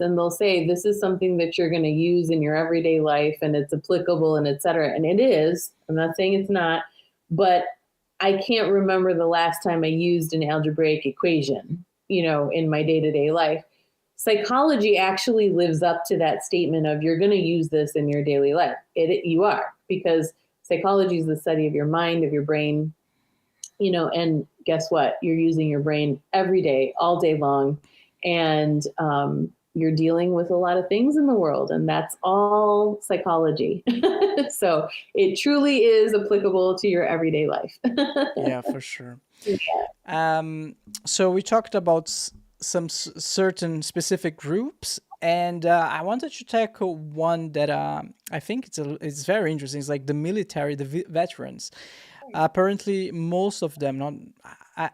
and they'll say, this is something that you're going to use in your everyday life and it's applicable and et cetera. And it is. I'm not saying it's not, but I can't remember the last time I used an algebraic equation, in my day-to-day life. Psychology actually lives up to that statement of you're going to use this in your daily life. You are, because psychology is the study of your mind, of your brain, and guess what? You're using your brain every day, all day long. And you're dealing with a lot of things in the world, and that's all psychology. So it truly is applicable to your everyday life. Yeah, for sure. Yeah. So we talked about some certain specific groups, and I wanted to tackle one that I think it's very interesting. It's like the military, the veterans. Apparently, most of them, not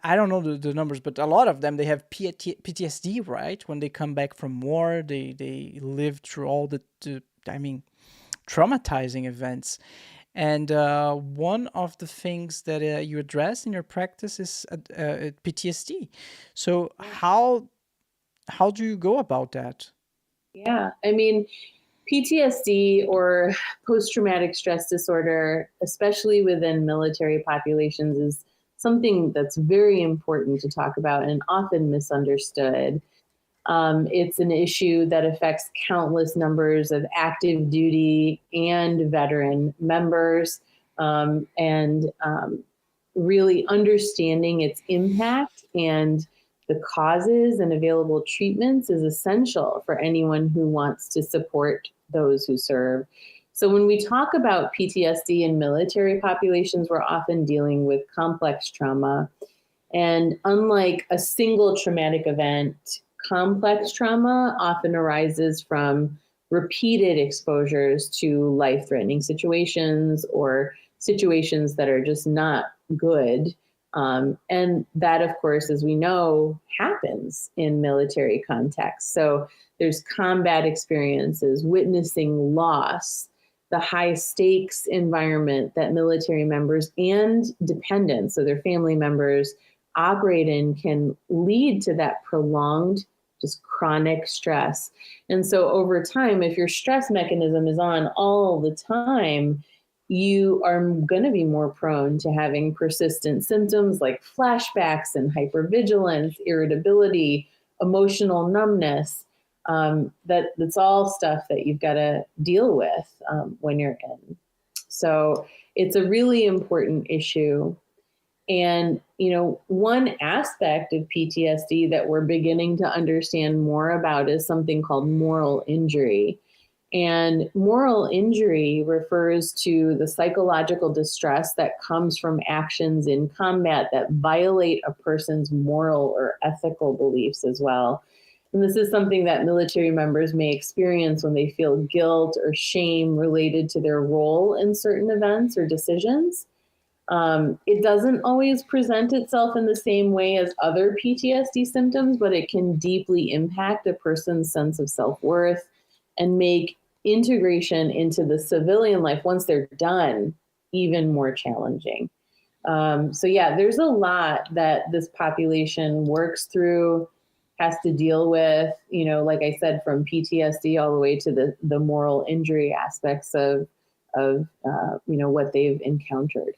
I don't know the numbers, but a lot of them, they have PTSD, right? When they come back from war, they live through all the I mean, traumatizing events. And one of the things that you address in your practice is PTSD. So how do you go about that? Yeah. I mean, PTSD, or post-traumatic stress disorder, especially within military populations, is something that's very important to talk about and often misunderstood. It's an issue that affects countless numbers of active duty and veteran members, and really understanding its impact and the causes and available treatments is essential for anyone who wants to support those who serve. So when we talk about PTSD in military populations, we're often dealing with complex trauma. And unlike a single traumatic event, complex trauma often arises from repeated exposures to life-threatening situations or situations that are just not good. And that, of course, as we know, happens in military contexts. So there's combat experiences, witnessing loss, the high stakes environment that military members and dependents, so their family members, operate in, can lead to that prolonged, just chronic stress. And so over time, if your stress mechanism is on all the time, you are going to be more prone to having persistent symptoms like flashbacks and hypervigilance, irritability, emotional numbness. That's all stuff that you've got to deal with when you're in. So it's a really important issue. And, one aspect of PTSD that we're beginning to understand more about is something called moral injury. And moral injury refers to the psychological distress that comes from actions in combat that violate a person's moral or ethical beliefs as well. And this is something that military members may experience when they feel guilt or shame related to their role in certain events or decisions. It doesn't always present itself in the same way as other PTSD symptoms, but it can deeply impact a person's sense of self-worth and make integration into the civilian life once they're done even more challenging. So yeah, there's a lot that this population works through, has to deal with, like I said, from PTSD all the way to the moral injury aspects of what they've encountered.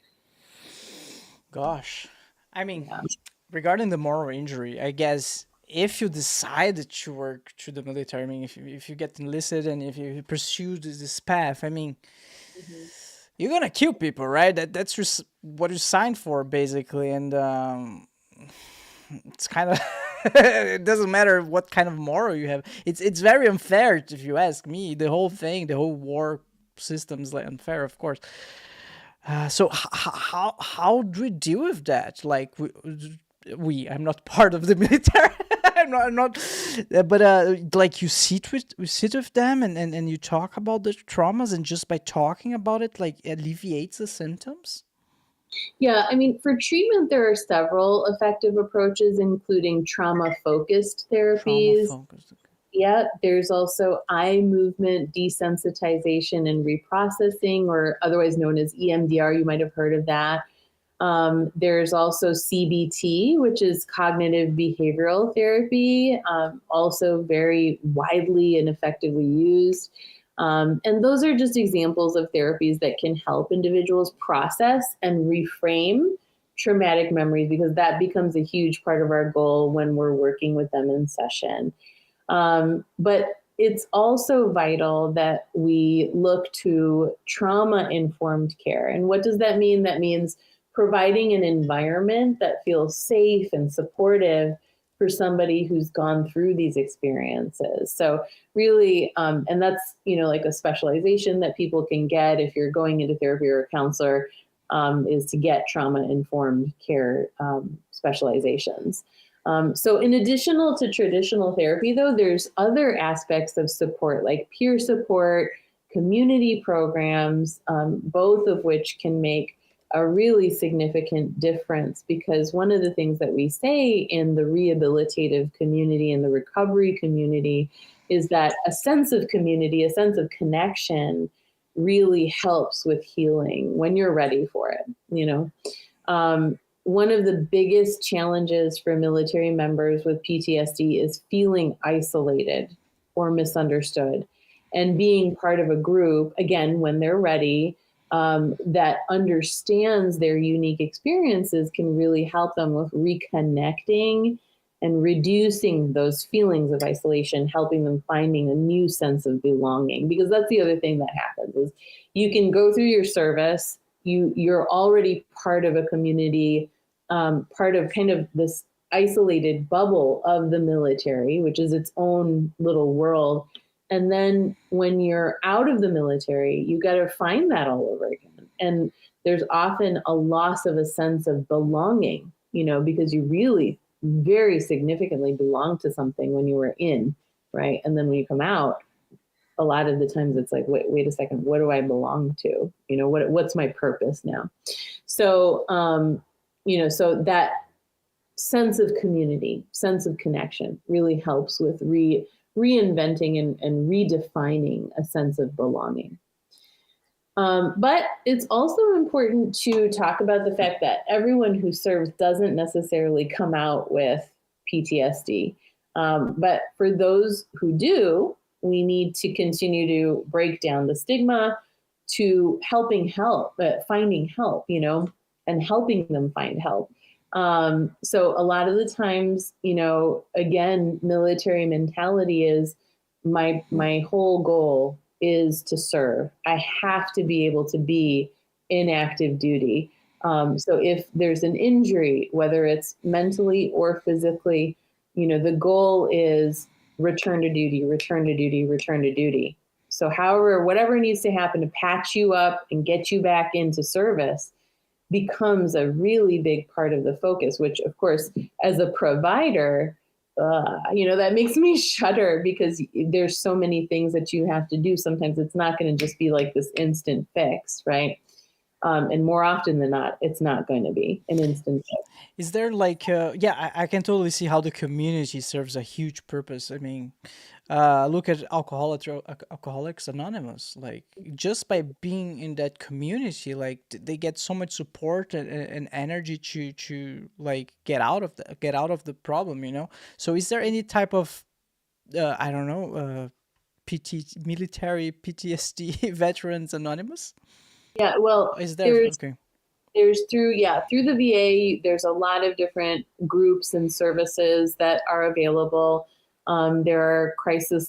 Gosh, I mean, Yeah. regarding the moral injury, I guess if you decide to work through the military, I mean, if you get enlisted and if you pursue this path, I mean, Mhm. you're gonna kill people, right? That's just what you signed for, basically, and it's kind of it doesn't matter what kind of moral you have. It's very unfair if you ask me. The whole thing, the whole war system is like unfair, of course. So how do we deal with that? Like I'm not part of the military. I'm not but like you sit with them and you talk about the traumas, and just by talking about it, like, alleviates the symptoms. Yeah, I mean, for treatment, there are several effective approaches, including trauma focused Trauma therapies. focused. Okay. Yeah, there's also eye movement desensitization and reprocessing, or otherwise known as EMDR. You might have heard of that. There's also CBT, which is cognitive behavioral therapy, also very widely and effectively used. And those are just examples of therapies that can help individuals process and reframe traumatic memories, because that becomes a huge part of our goal when we're working with them in session. But it's also vital that we look to trauma-informed care. And what does that mean? That means providing an environment that feels safe and supportive for somebody who's gone through these experiences. So really, and that's, like a specialization that people can get if you're going into therapy or a counselor, is to get trauma-informed care specializations. So in addition to traditional therapy, though, there's other aspects of support like peer support, community programs, both of which can make a really significant difference, because one of the things that we say in the rehabilitative community and the recovery community is that a sense of community, a sense of connection really helps with healing when you're ready for it. One of the biggest challenges for military members with PTSD is feeling isolated or misunderstood, and being part of a group, again, when they're ready, that understands their unique experiences can really help them with reconnecting and reducing those feelings of isolation, helping them finding a new sense of belonging. Because that's the other thing that happens is you can go through your service, you're already part of a community, part of kind of this isolated bubble of the military, which is its own little world. And then when you're out of the military, you got to find that all over again. And there's often a loss of a sense of belonging, because you really very significantly belong to something when you were in, right? And then when you come out, a lot of the times it's like, wait a second, what do I belong to? What's my purpose now? So, so that sense of community, sense of connection really helps with reinventing and redefining a sense of belonging. But it's also important to talk about the fact that everyone who serves doesn't necessarily come out with PTSD. But for those who do, we need to continue to break down the stigma to finding help, and helping them find help. So a lot of the times, again, military mentality is my whole goal is to serve. I have to be able to be in active duty. So if there's an injury, whether it's mentally or physically, the goal is return to duty, return to duty, return to duty. So whatever needs to happen to patch you up and get you back into service becomes a really big part of the focus, which of course, as a provider, that makes me shudder, because there's so many things that you have to do. Sometimes it's not going to just be like this instant fix, right? And more often than not, it's not going to be an instant fix. Is there like, I can totally see how the community serves a huge purpose. I mean, look at Alcoholics Anonymous. Like, just by being in that community, like they get so much support and energy to like get out of the problem. So, is there any type of I don't know, military PTSD Veterans Anonymous? Yeah, well, Is there? Okay. there's through the VA, there's a lot of different groups and services that are available. There are crisis